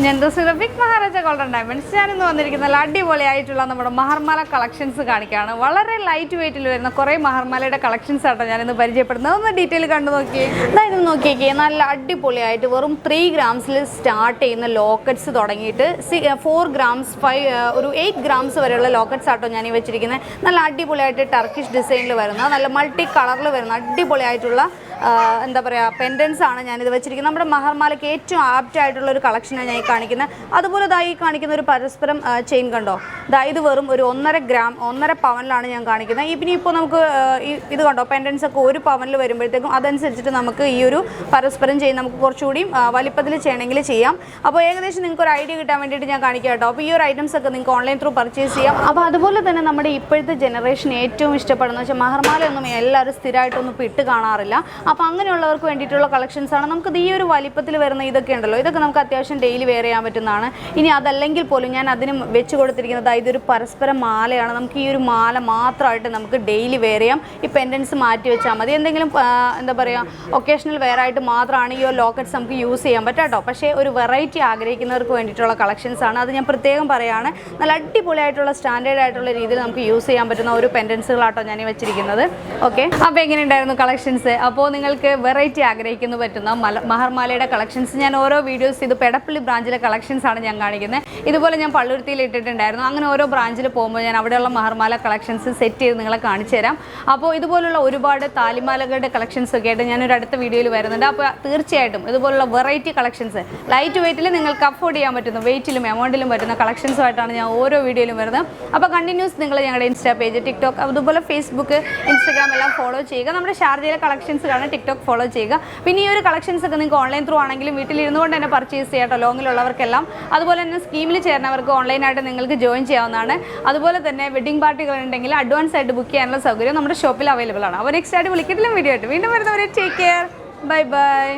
ഞാൻ big Maharaja golden diamonds. ഞാനിന്ന് വന്നിരിക്കുന്ന നല്ല അടിപൊളിയായിട്ടുള്ള നമ്മുടെ മഹർമാല കളക്ഷൻസ് കാണിക്കുകയാണ്. വളരെ ലൈറ്റ് വെയിറ്റിൽ വരുന്ന കുറേ മഹർമാലയുടെ കളക്ഷൻസ് ആട്ടോ ഞാനിന്ന് പരിചയപ്പെടുന്നത്. ഒന്ന് ഡീറ്റെയിൽ കണ്ടു നോക്കിയേ. അതായത് നോക്കിയേക്കേ, നല്ല അടിപൊളിയായിട്ട് വെറും 3 ഗ്രാംസിൽ സ്റ്റാർട്ട് ചെയ്യുന്ന ലോക്കറ്റ്സ് തുടങ്ങിയിട്ട് 4 ഗ്രാംസ് 8 ഗ്രാംസ് വരെയുള്ള ലോക്കറ്റ്സ് ആട്ടോ ഞാൻ ഈ വെച്ചിരിക്കുന്നത്. നല്ല അടിപൊളിയായിട്ട് ടർക്കിഷ് ഡിസൈനിൽ വരുന്ന നല്ല മൾട്ടി കളറിൽ വരുന്ന അടിപൊളിയായിട്ടുള്ള എന്താ പറയുക പെൻഡൻസ് ആണ് ഞാനിത് വെച്ചിരിക്കുന്നത്. നമ്മുടെ മഹർമാലയ്ക്ക് ഏറ്റവും ആപ്റ്റ് ആയിട്ടുള്ള ഒരു കളക്ഷനാണ് ഞാൻ ഈ കാണിക്കുന്നത്. അതുപോലെ ഇതായി കാണിക്കുന്ന ഒരു പരസ്പരം ചെയിൻ കണ്ടോ, ഇത് വെറും ഒരു 1.5 പവനിലാണ് ഞാൻ കാണിക്കുന്നത്. ഇപ്പോൾ നമുക്ക് ഇത് കണ്ടോ, പെൻഡൻസ് ഒക്കെ 1 പവനിൽ വരുമ്പോഴത്തേക്കും അതനുസരിച്ചിട്ട് നമുക്ക് ഈ ഒരു പരസ്പരം ചെയിൻ നമുക്ക് കുറച്ചുകൂടി വലിപ്പത്തിൽ ചെയ്യണമെങ്കിൽ ചെയ്യാം. അപ്പോൾ ഏകദേശം നിങ്ങൾക്ക് ഒരു ഐഡിയ കിട്ടാൻ വേണ്ടിയിട്ട് ഞാൻ കാണിക്കാം കേട്ടോ. അപ്പോൾ ഈ ഒരു ഐറ്റംസ് ഒക്കെ നിങ്ങൾക്ക് ഓൺലൈൻ ത്രൂ പർച്ചേസ് ചെയ്യാം. അപ്പോൾ അതുപോലെ തന്നെ നമ്മുടെ ഇപ്പോഴത്തെ ജനറേഷൻ ഏറ്റവും ഇഷ്ടപ്പെടുന്ന വെച്ചാൽ മഹർമാലയൊന്നും എല്ലാവരും സ്ഥിരമായിട്ടൊന്നും ഇട്ട് കാണാറില്ല. അപ്പോൾ അങ്ങനെയുള്ളവർക്ക് വേണ്ടിയിട്ടുള്ള കളക്ഷൻസ് ആണ്. നമുക്ക് ഈ ഒരു വലിപ്പത്തിൽ വരുന്ന ഇതൊക്കെ ഉണ്ടല്ലോ, ഇതൊക്കെ നമുക്ക് അത്യാവശ്യം ഡെയിലി വെയർ ചെയ്യാൻ പറ്റുന്നതാണ്. ഇനി അതല്ലെങ്കിൽ പോലും ഞാൻ അതിന് വെച്ച് കൊടുത്തിരിക്കുന്നത് ഇതൊരു പരസ്പരം മാലയാണ്. നമുക്ക് ഈ ഒരു മാല മാത്രമായിട്ട് നമുക്ക് ഡെയിലി വെയർ ചെയ്യാം. ഈ പെൻഡൻസ് മാറ്റി വെച്ചാൽ മതി. എന്തെങ്കിലും എന്താ പറയുക ഒക്കേഷണൽ വെയർ ആയിട്ട് മാത്രമാണ് ഈ ഒരു ലോക്കറ്റ്സ് നമുക്ക് യൂസ് ചെയ്യാൻ പറ്റും കേട്ടോ. പക്ഷേ ഒരു വെറൈറ്റി ആഗ്രഹിക്കുന്നവർക്ക് വേണ്ടിയിട്ടുള്ള കളക്ഷൻസ് ആണ്. അത് ഞാൻ പ്രത്യേകം പറയുകയാണ്. നല്ല അടിപൊളിയായിട്ടുള്ള സ്റ്റാൻഡേർഡ് ആയിട്ടുള്ള രീതിയിൽ നമുക്ക് യൂസ് ചെയ്യാൻ പറ്റുന്ന ഒരു പെൻഡൻസുകളാട്ടോ ഞാൻ വെച്ചിരിക്കുന്നത്. ഓക്കെ, അപ്പോൾ എങ്ങനെയുണ്ടായിരുന്നു കളക്ഷൻസ്? അപ്പോൾ നിങ്ങൾക്ക് വെറൈറ്റി ആഗ്രഹിക്കുന്നു പറ്റുന്ന മഹർമാലയുടെ കളക്ഷൻസ് ഞാൻ ഓരോ വീഡിയോസ് ഇത് പെടപ്പള്ളി ബ്രാഞ്ചിലെ കളക്ഷൻസ് ആണ് ഞാൻ കാണിക്കുന്നത്. ഇതുപോലെ ഞാൻ പള്ളുരുത്തിയിൽ ഇട്ടിട്ടുണ്ടായിരുന്നു. അങ്ങനെ ഓരോ ബ്രാഞ്ചിൽ പോകുമ്പോൾ ഞാൻ അവിടെയുള്ള മഹർമാല കളക്ഷൻസ് സെറ്റ് ചെയ്ത് നിങ്ങളെ കാണിച്ചു തരാം. അപ്പോൾ ഇതുപോലുള്ള ഒരുപാട് താലിമാലകളുടെ കളക്ഷൻസ് ഒക്കെ ആയിട്ട് ഞാനൊരു അടുത്ത വീഡിയോയിൽ വരുന്നുണ്ട്. അപ്പോൾ തീർച്ചയായിട്ടും ഇതുപോലുള്ള വെറൈറ്റി കളക്ഷൻസ് ലൈറ്റ് വെയിറ്റിൽ നിങ്ങൾക്ക് അഫോർഡ് ചെയ്യാൻ പറ്റുന്ന വെയിറ്റിലും എമൗണ്ടിലും പറ്റുന്ന കളക്ഷൻസുമായിട്ടാണ് ഞാൻ ഓരോ വീഡിയോയിലും വരുന്നത്. അപ്പോൾ കണ്ടിന്യൂസ് നിങ്ങൾ ഞങ്ങളുടെ ഇൻസ്റ്റാ പേജ്, ടിക്ടോക്ക്, അതുപോലെ ഫേസ്ബുക്ക്, ഇൻസ്റ്റാഗ്രാം എല്ലാം ഫോളോ ചെയ്യുക. നമ്മുടെ ഷാർജയിലെ കളക്ഷൻസ് കാണാൻ ടിക്ടോക്ക് ഫോളോ ചെയ്യുക. പിന്നെ ഈ ഒരു കളക്ഷൻസ് ഒക്കെ നിങ്ങൾക്ക് ഓൺലൈൻ ത്രൂ ആണെങ്കിലും വീട്ടിലിരുന്നു കൊണ്ട് തന്നെ പർച്ചേസ് ചെയ്യാം കേട്ടോ, ലോങ്ങിലുള്ളവർക്കെല്ലാം. അതുപോലെ തന്നെ സ്കീമിൽ ചേർന്നവർക്ക് ഓൺലൈനായിട്ട് നിങ്ങൾക്ക് ജോയിൻ ചെയ്യാവുന്നതാണ്. അതുപോലെ തന്നെ വെഡിങ് പാർട്ടികൾ ഉണ്ടെങ്കിൽ അഡ്വാൻസ് ആയിട്ട് ബുക്ക് ചെയ്യാനുള്ള സൗകര്യം നമ്മുടെ ഷോപ്പിൽ അവൈലബിൾ ആണ്. അപ്പോൾ നെക്സ്റ്റ് ആയിട്ട് വിളിക്കട്ടില്ല വീഡിയോ ആയിട്ട് വീണ്ടും വരുന്നവരെ ടേക്ക് കെയർ, ബൈ ബൈ.